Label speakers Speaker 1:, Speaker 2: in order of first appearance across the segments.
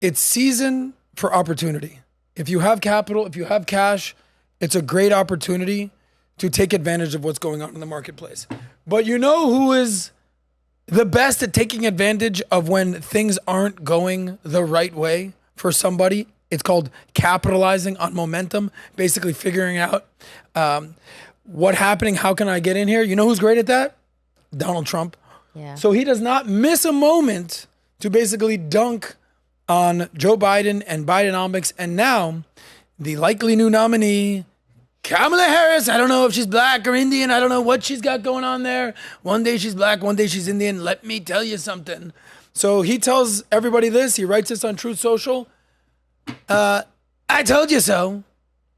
Speaker 1: it's season for opportunity. If you have capital, if you have cash, it's a great opportunity to take advantage of what's going on in the marketplace. But you know who is the best at taking advantage of when things aren't going the right way for somebody? It's called capitalizing on momentum, basically figuring out what happening, how can I get in here? You know who's great at that? Donald Trump.
Speaker 2: Yeah.
Speaker 1: So he does not miss a moment to basically dunk on Joe Biden and Bidenomics. And now the likely new nominee, Kamala Harris, I don't know if she's black or Indian. I don't know what she's got going on there. One day she's black, one day she's Indian. Let me tell you something. So he tells everybody this. He writes this on Truth Social. I told you so.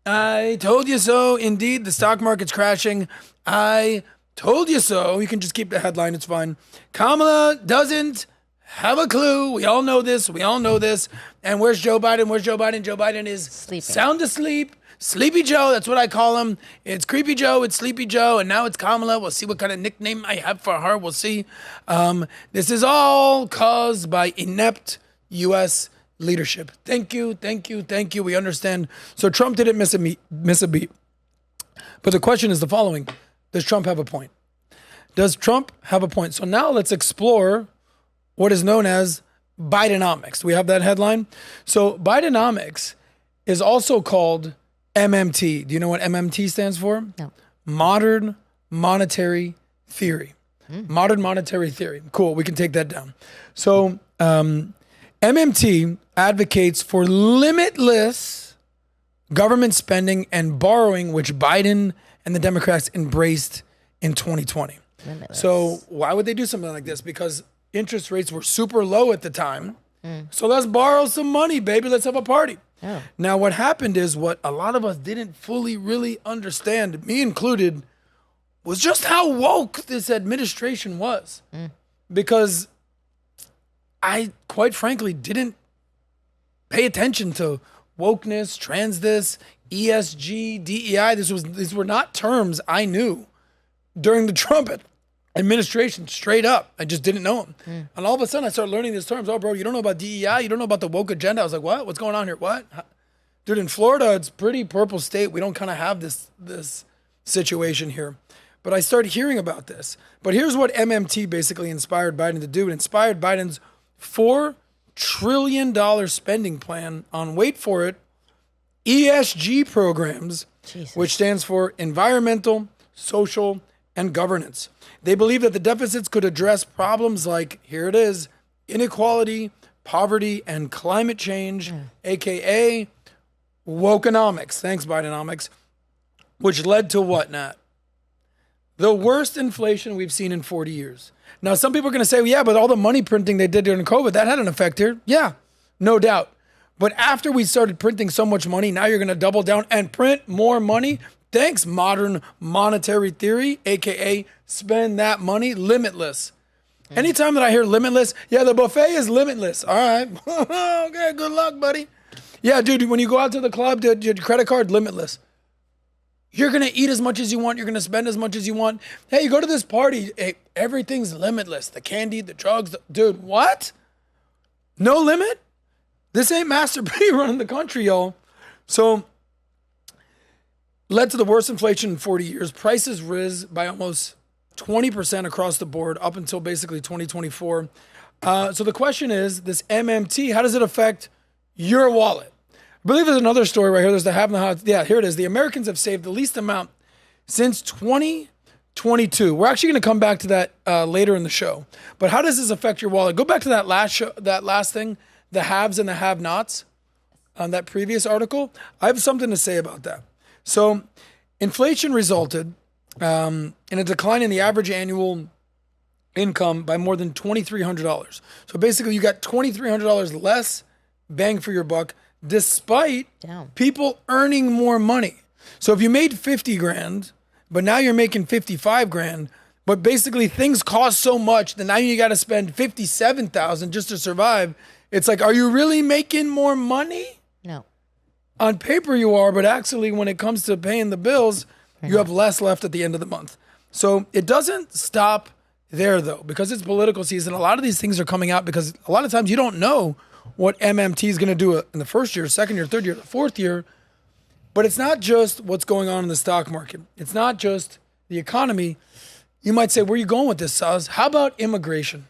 Speaker 1: I told you so. Indeed, the stock market's crashing. I told you so. You can just keep the headline. It's fine. Kamala doesn't have a clue. We all know this. We all know this. And where's Joe Biden? Where's Joe Biden? Joe Biden is
Speaker 2: Sleeping.
Speaker 1: Sound asleep. Sleepy Joe, that's what I call him. It's Creepy Joe, it's Sleepy Joe, and now it's Kamala. We'll see what kind of nickname I have for her. We'll see. This is all caused by inept U.S. leadership. Thank you, thank you, thank you. We understand. So Trump didn't miss a beat. But the question is the following. Does Trump have a point? Does Trump have a point? So now let's explore what is known as Bidenomics. We have that headline. So Bidenomics is also called MMT. Do you know what MMT stands for?
Speaker 2: No.
Speaker 1: Modern Monetary Theory. Modern Monetary Theory. Cool. We can take that down. So MMT advocates for limitless government spending and borrowing, which Biden and the Democrats embraced in 2020.
Speaker 2: Limitless.
Speaker 1: So why would they do something like this? Because interest rates were super low at the time. So let's borrow some money, baby. Let's have a party.
Speaker 2: Oh.
Speaker 1: Now, what happened is what a lot of us didn't fully really understand, me included, was just how woke this administration was. Because I, quite frankly, didn't pay attention to wokeness, trans this, ESG, DEI. These were not terms I knew during the Trump administration, straight up. I just didn't know them. And all of a sudden I started learning these terms. Oh, bro, you don't know about DEI? You don't know about the woke agenda? I was like, what? What's going on here? What? Dude, in Florida, it's pretty purple state. We don't kind of have this situation here. But I started hearing about this. But here's what MMT basically inspired Biden to do. It inspired Biden's $4 trillion spending plan on, wait for it, ESG programs,
Speaker 2: Jesus.
Speaker 1: which stands for environmental, social, and governance. They believe that the deficits could address problems like, here it is, inequality, poverty, and climate change, aka wokenomics. Thanks, Bidenomics. Which led to what, Nat? The worst inflation we've seen in 40 years. Now, some people are going to say, well, yeah, but all the money printing they did during COVID, that had an effect here. Yeah, no doubt. But after we started printing so much money, now you're going to double down and print more money. Thanks, modern monetary theory, aka spend that money limitless. Anytime that I hear limitless, yeah, the buffet is limitless. All right. Okay, good luck, buddy. Yeah, dude, when you go out to the club, dude, your credit card, limitless. You're going to eat as much as you want. You're going to spend as much as you want. Hey, you go to this party, hey, everything's limitless. The candy, the drugs, dude, what? No limit? This ain't Master P running the country, y'all. So, led to the worst inflation in 40 years. Prices rose by almost 20% across the board up until basically 2024. So the question is, this MMT, how does it affect your wallet? I believe there's another story right here. There's the have and the have. Yeah, here it is. The Americans have saved the least amount since 2022. We're actually going to come back to that later in the show. But how does this affect your wallet? Go back to that last thing, the haves and the have-nots on that previous article. I have something to say about that. So inflation resulted in a decline in the average annual income by more than $2,300. So basically you got $2,300 less bang for your buck despite people earning more money. So if you made 50 grand, but now you're making 55 grand, but basically things cost so much that now you got to spend 57,000 just to survive. It's like, are you really making more money?
Speaker 2: No.
Speaker 1: On paper you are, but actually when it comes to paying the bills, you have less left at the end of the month. So it doesn't stop there though, because it's political season. A lot of these things are coming out because a lot of times you don't know what MMT is going to do in the first year, second year, third year, the fourth year. But it's not just what's going on in the stock market. It's not just the economy. You might say, where are you going with this, Saz? How about immigration?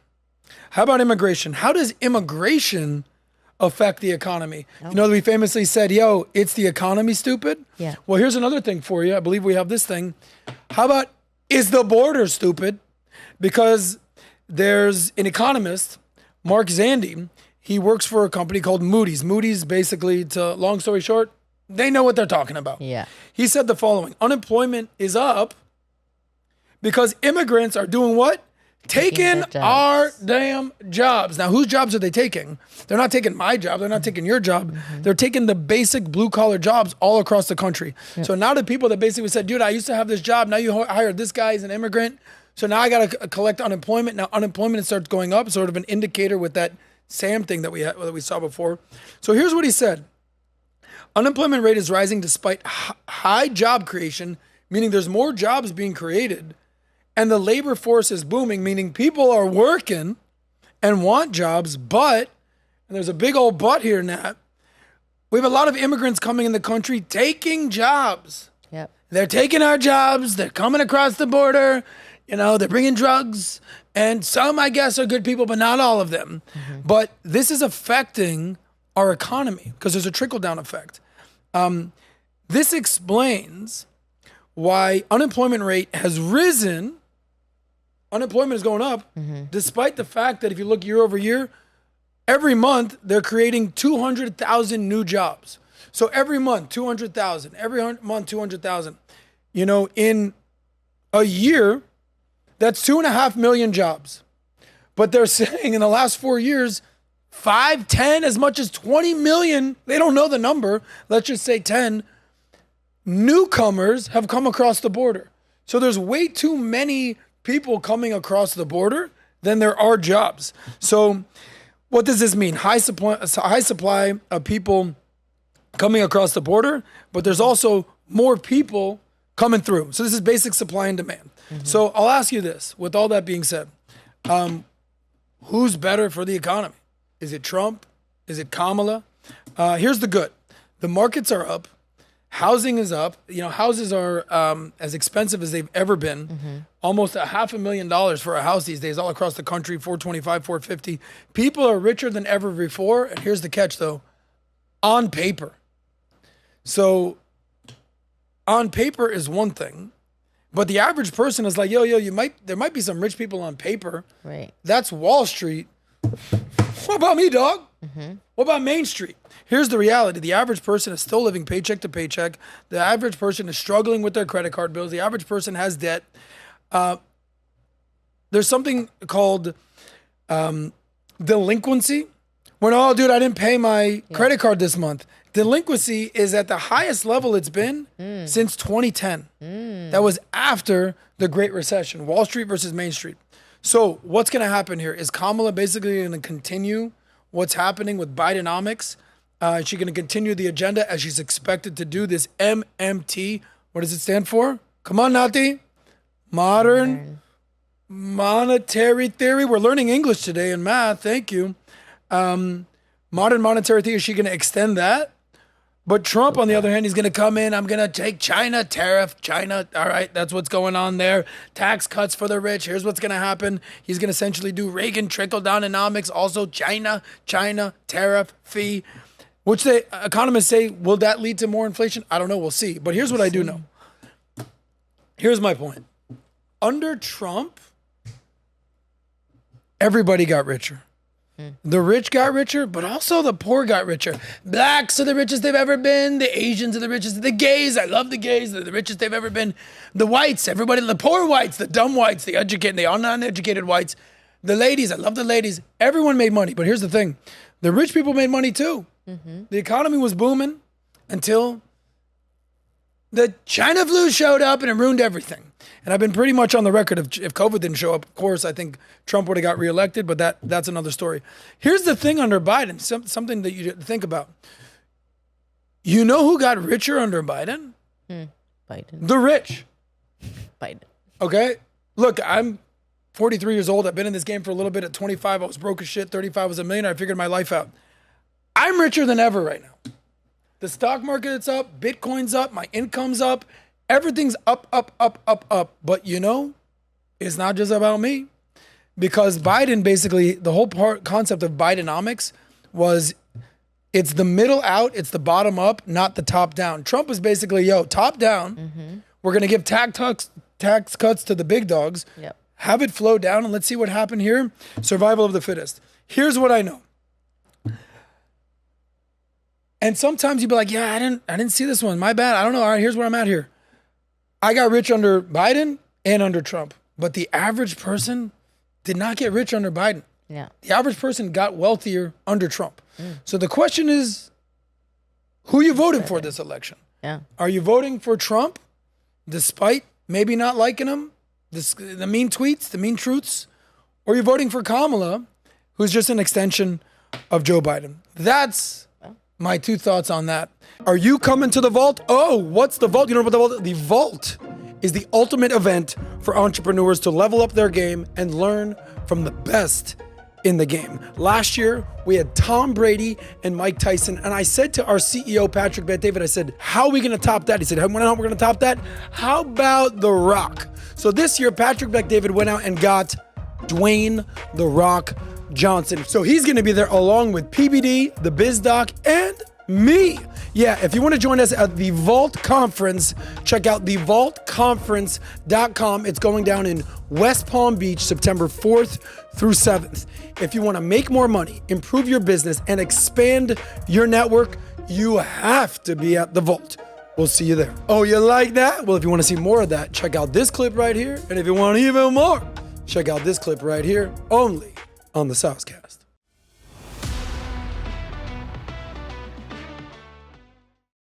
Speaker 1: How does immigration affect the economy? Oh. You know, we famously said, yo, it's the economy, stupid?
Speaker 2: Yeah.
Speaker 1: Well, here's another thing for you. I believe we have this thing. How about, is the border stupid? Because there's an economist, Mark Zandi. He works for a company called Moody's. Moody's basically, to long story short, they know what they're talking about.
Speaker 2: Yeah.
Speaker 1: He said the following: unemployment is up because immigrants are doing what? Taking our damn jobs. Now, whose jobs are they taking? They're not taking my job. They're not taking your job. Mm-hmm. They're taking the basic blue-collar jobs all across the country. Yep. So now the people that basically said, dude, I used to have this job. Now you hired this guy as an immigrant. So now I got to collect unemployment. Now unemployment starts going up, sort of an indicator with that SAM thing that we saw before. So here's what he said. Unemployment rate is rising despite high job creation, meaning there's more jobs being created, and the labor force is booming, meaning people are working and want jobs, but, and there's a big old but here, Nat, we have a lot of immigrants coming in the country taking jobs.
Speaker 2: Yep.
Speaker 1: They're taking our jobs. They're coming across the border. You know, they're bringing drugs. And some, I guess, are good people, but not all of them. Mm-hmm. But this is affecting our economy because there's a trickle-down effect. This explains why unemployment rate has risen. Unemployment is going up, despite the fact that if you look year over year, every month they're creating 200,000 new jobs. So every month, 200,000. Every month, 200,000. You know, in a year, that's 2.5 million jobs. But they're saying in the last 4 years, 5, 10, as much as 20 million, they don't know the number, let's just say 10, newcomers have come across the border. So there's way too many people coming across the border than there are jobs. So what does this mean? High supply of people coming across the border, but there's also more people coming through. So this is basic supply and demand. Mm-hmm. So I'll ask you this, with all that being said, who's better for the economy? Is it Trump? Is it Kamala? Here's the good. The markets are up. Housing is up. You know, houses are as expensive as they've ever been. Mm-hmm. Almost $500,000 for a house these days all across the country, $425,000, $450,000. People are richer than ever before. And here's the catch, though. On paper. So on paper is one thing. But the average person is like, yo, there might be some rich people on paper.
Speaker 2: Right.
Speaker 1: That's Wall Street. What about me, dog? Mm-hmm. What about Main Street? Here's the reality. The average person is still living paycheck to paycheck. The average person is struggling with their credit card bills. The average person has debt. There's something called delinquency. When, oh, dude, I didn't pay my credit card this month. Delinquency is at the highest level it's been since 2010. That was after the Great Recession. Wall Street versus Main Street. So what's going to happen here? Is Kamala basically going to continue what's happening with Bidenomics? Is she going to continue the agenda as she's expected to do this MMT? What does it stand for? Come on, Nati. Modern monetary theory. We're learning English today and math. Thank you. Modern monetary theory. Is she going to extend that? But Trump, on the other hand, he's going to come in. I'm going to take China tariff. China, all right, that's what's going on there. Tax cuts for the rich. Here's what's going to happen. He's going to essentially do Reagan trickle-down economics. Also China, tariff, fee, which the economists say, will that lead to more inflation? I don't know. We'll see. But here's what I do know. Here's my point. Under Trump, everybody got richer. The rich got richer, but also the poor got richer. Blacks are the richest they've ever been. The Asians are the richest. The gays, I love the gays. They're the richest they've ever been. The whites, everybody, the poor whites, the dumb whites, the educated, the uneducated whites. The ladies, I love the ladies. Everyone made money, but here's the thing. The rich people made money too. Mm-hmm. The economy was booming until the China flu showed up and it ruined everything. And I've been pretty much on the record of if COVID didn't show up, of course, I think Trump would have got reelected, but that's another story. Here's the thing under Biden, something that you think about. You know who got richer under Biden?
Speaker 2: Biden.
Speaker 1: The rich.
Speaker 2: Biden.
Speaker 1: Okay? Look, I'm 43 years old. I've been in this game for a little bit. At 25, I was broke as shit. 35, I was a millionaire. I figured my life out. I'm richer than ever right now. The stock market's up, Bitcoin's up, my income's up, everything's up, up, up, up, up. But you know, it's not just about me. Because Biden basically, the whole concept of Bidenomics was it's the middle out, it's the bottom up, not the top down. Trump was basically, top down. We're going to give tax cuts to the big dogs, have it flow down, and let's see what happened here. Survival of the fittest. Here's what I know. And sometimes you'd be like, I didn't see this one. My bad. I don't know. All right, here's where I'm at here. I got rich under Biden and under Trump. But the average person did not get rich under Biden.
Speaker 2: Yeah.
Speaker 1: The average person got wealthier under Trump. So the question is, who are you voting for this election?
Speaker 2: Yeah.
Speaker 1: Are you voting for Trump, despite maybe not liking him, the mean tweets, the mean truths? Or are you voting for Kamala, who's just an extension of Joe Biden? That's my 2 thoughts on that. Are you coming to the vault? Oh, what's the vault? You know about the vault? The vault is the ultimate event for entrepreneurs to level up their game and learn from the best in the game. Last year, we had Tom Brady and Mike Tyson, and I said to our CEO, Patrick Bet-David, I said, how are we going to top that? He said, how we're going to top that? How about The Rock? So this year, Patrick Bet-David went out and got Dwayne The Rock Johnson. So he's going to be there along with PBD, the Biz Doc, and me. Yeah, if you want to join us at the Vault Conference, check out thevaultconference.com. It's going down in West Palm Beach, September 4th through 7th. If you want to make more money, improve your business, and expand your network, you have to be at the Vault. We'll see you there. Oh, you like that? Well, if you want to see more of that, check out this clip right here. And if you want even more, check out this clip right here, only on the SOSCAST.